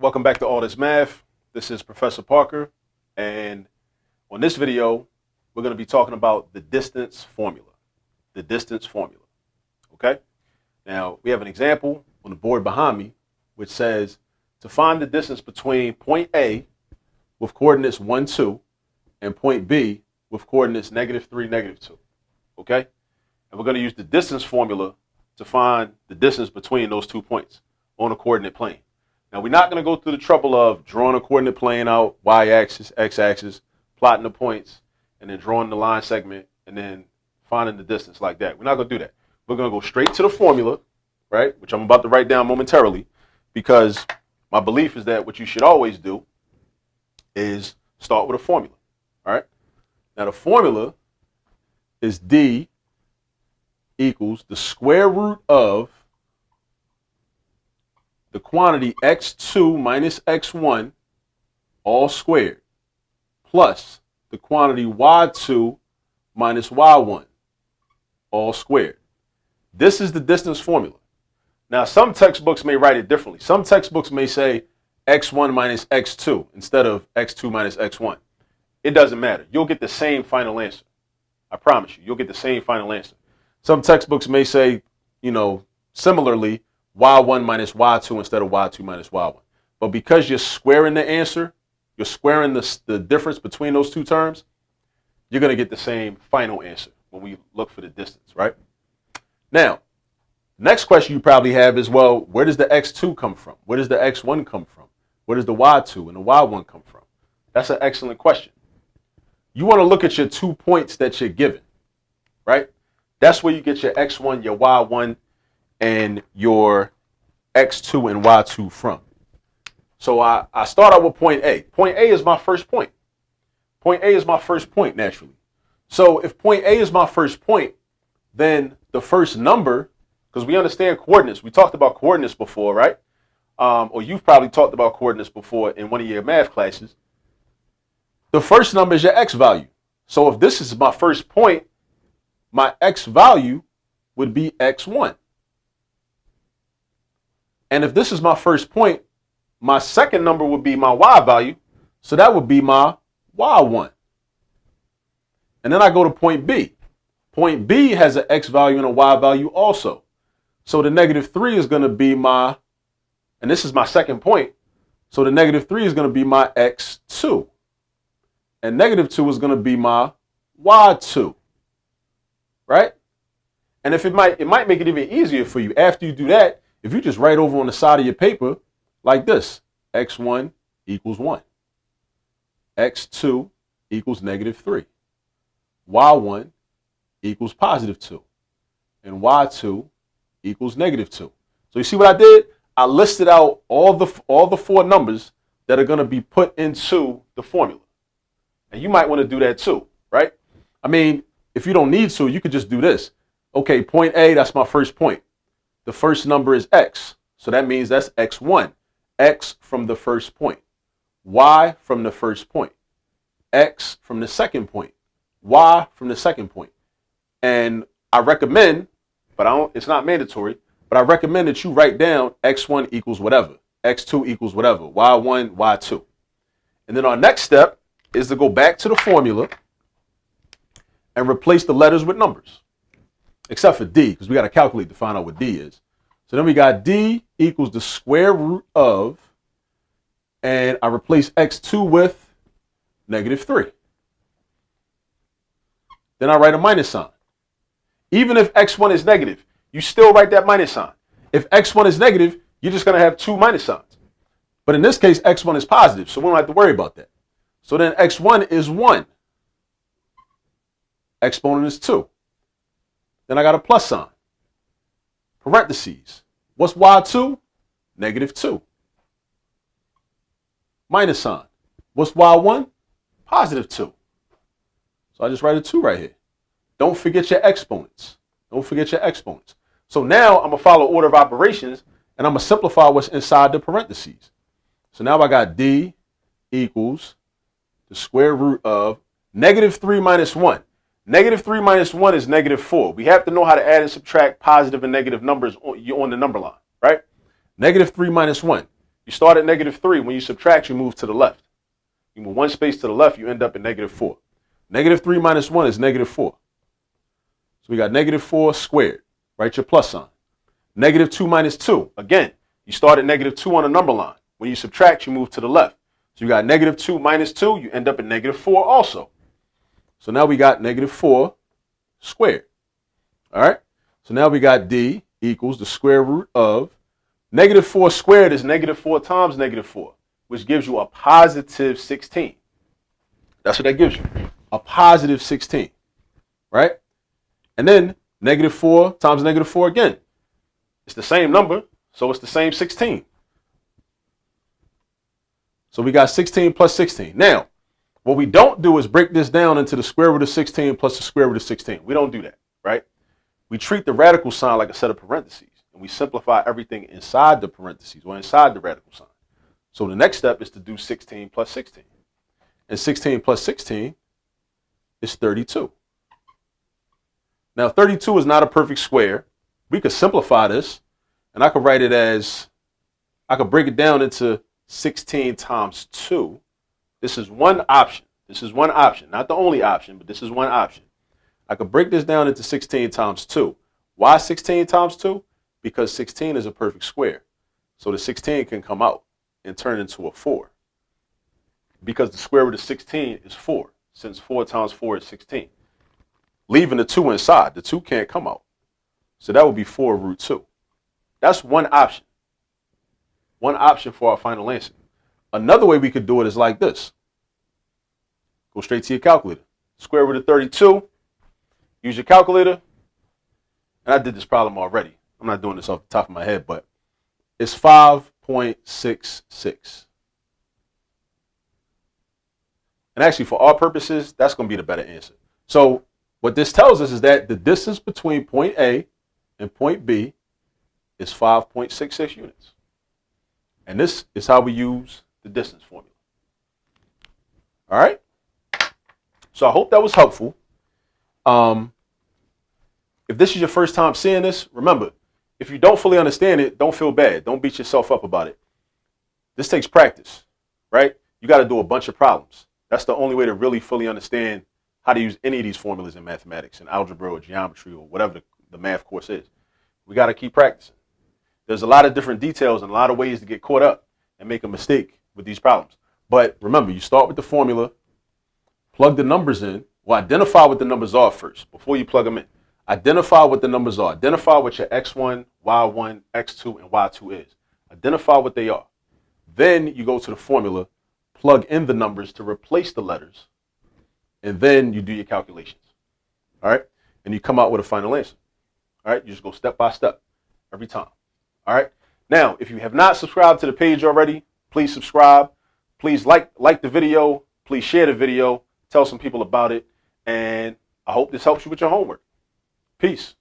Welcome back to All This Math. This is Professor Parker, and on this video, we're going to be talking about the distance formula. The distance formula, okay? Now, we have an example on the board behind me, which says to find the distance between point A with coordinates 1, 2, and point B with coordinates -3, -2, okay? And we're going to use the distance formula to find the distance between those 2 points on a coordinate plane. Now, we're not going to go through the trouble of drawing a coordinate plane out, y-axis, x-axis, plotting the points, and then drawing the line segment, and then finding the distance like that. We're not going to do that. We're going to go straight to the formula, right, which I'm about to write down momentarily, because my belief is that what you should always do is start with a formula, all right? Now, the formula is D equals the square root of the quantity x2 minus x1 all squared plus the quantity y2 minus y1 all squared. This is the distance formula. Now, some textbooks may write it differently. Some textbooks may say x1 minus x2 instead of x2 minus x1. It doesn't matter. You'll get the same final answer. I promise you, you'll get the same final answer. Some textbooks may say, similarly, y1 minus y2 instead of y2 minus y1. But because you're squaring the answer, you're squaring the difference between those two terms, you're going to get the same final answer when we look for the distance, right? Now, next question you probably have is, well, where does the x2 come from? Where does the x1 come from? Where does the y2 and the y1 come from? That's an excellent question. You want to look at your 2 points that you're given, right? That's where you get your x1, your y1, and your x2 and y2 from. So I start out with point A. Point A is my first point. Point A is my first point, naturally. So if point A is my first point, then the first number, because we understand coordinates. We talked about coordinates before, right? Or you've probably talked about coordinates before in one of your math classes. The first number is your x value. So if this is my first point, my x value would be x1. And if this is my first point, my second number would be my y value. So that would be my y1. And then I go to point B. Point B has an x value and a y value also. So the -3 is going to be and this is my second point. So the -3 is going to be my x2. And -2 is going to be my y2. Right? And if it might make it even easier for you after you do that, if you just write over on the side of your paper like this, x1 equals 1, x2 equals -3, y1 equals +2, and y2 equals -2. So you see what I did? I listed out all the 4 numbers that are going to be put into the formula. And you might want to do that too, right? I mean, if you don't need to, you could just do this. Okay, point A, that's my first point. The first number is x, so that means that's x1. X from the first point. Y from the first point. X from the second point. Y from the second point. And I recommend, but it's not mandatory, but I recommend that you write down x1 equals whatever, x2 equals whatever, y1, y2. And then our next step is to go back to the formula and replace the letters with numbers. Except for D, because we got to calculate to find out what D is. So then we got D equals the square root of, and I replace x2 with -3. Then I write a minus sign. Even if x1 is negative, you still write that minus sign. If x1 is negative, you're just going to have 2 minus signs. But in this case, x1 is positive, so we don't have to worry about that. So then x1 is 1. Exponent is 2. Then I got a plus sign. Parentheses. What's y2? -2. Minus sign. What's y1? +2. So I just write a 2 right here. Don't forget your exponents. Don't forget your exponents. So now I'm going to follow order of operations, and I'm going to simplify what's inside the parentheses. So now I got D equals the square root of -3 minus 1. -3 minus 1 is -4. We have to know how to add and subtract positive and negative numbers on the number line, right? -3 minus 1. You start at -3. When you subtract, you move to the left. You move one space to the left, you end up at -4. -3 minus 1 is -4. So we got -4 squared. Write your plus sign. -2 minus 2. Again, you start at -2 on the number line. When you subtract, you move to the left. So you got -2 minus 2, you end up at -4 also. So now we got -4 squared. All right? So now we got D equals the square root of -4 squared is -4 times -4, which gives you a positive 16. That's what that gives you, a positive 16, right? And then -4 times -4 again. It's the same number, so it's the same 16. So we got 16 plus 16. Now, what we don't do is break this down into the square root of 16 plus the square root of 16. We don't do that, right? We treat the radical sign like a set of parentheses, and we simplify everything inside the parentheses or inside the radical sign. So the next step is to do 16 plus 16. And 16 plus 16 is 32. Now, 32 is not a perfect square. We could simplify this, and I could write it as, I could break it down into 16 times 2. This is one option. This is one option, not the only option, but this is one option. I could break this down into 16 times 2. Why 16 times 2? Because 16 is a perfect square. So the 16 can come out and turn into a 4. Because the square root of 16 is 4, since 4 times 4 is 16. Leaving the 2 inside, the 2 can't come out. So that would be 4 root 2. That's one option. One option for our final answer. Another way we could do it is like this. Go straight to your calculator. Square root of 32. Use your calculator. And I did this problem already. I'm not doing this off the top of my head, but it's 5.66. And actually, for our purposes, that's going to be the better answer. So what this tells us is that the distance between point A and point B is 5.66 units. And this is how we use the distance formula. All right? So I hope that was helpful. If this is your first time seeing this, remember, if you don't fully understand it, don't feel bad. Don't beat yourself up about it. This takes practice, right? You got to do a bunch of problems. That's the only way to really fully understand how to use any of these formulas in mathematics and algebra or geometry or whatever the math course is. We got to keep practicing. There's a lot of different details and a lot of ways to get caught up and make a mistake with these problems. But remember, you start with the formula, plug the numbers in, well, identify what the numbers are first before you plug them in. Identify what the numbers are. Identify what your x1, y1, x2, and y2 is. Identify what they are. Then you go to the formula, plug in the numbers to replace the letters, and then you do your calculations. All right? And you come out with a final answer. All right? You just go step by step every time. All right? Now, if you have not subscribed to the page already, please subscribe. Please like the video. Please share the video. Tell some people about it. And I hope this helps you with your homework. Peace.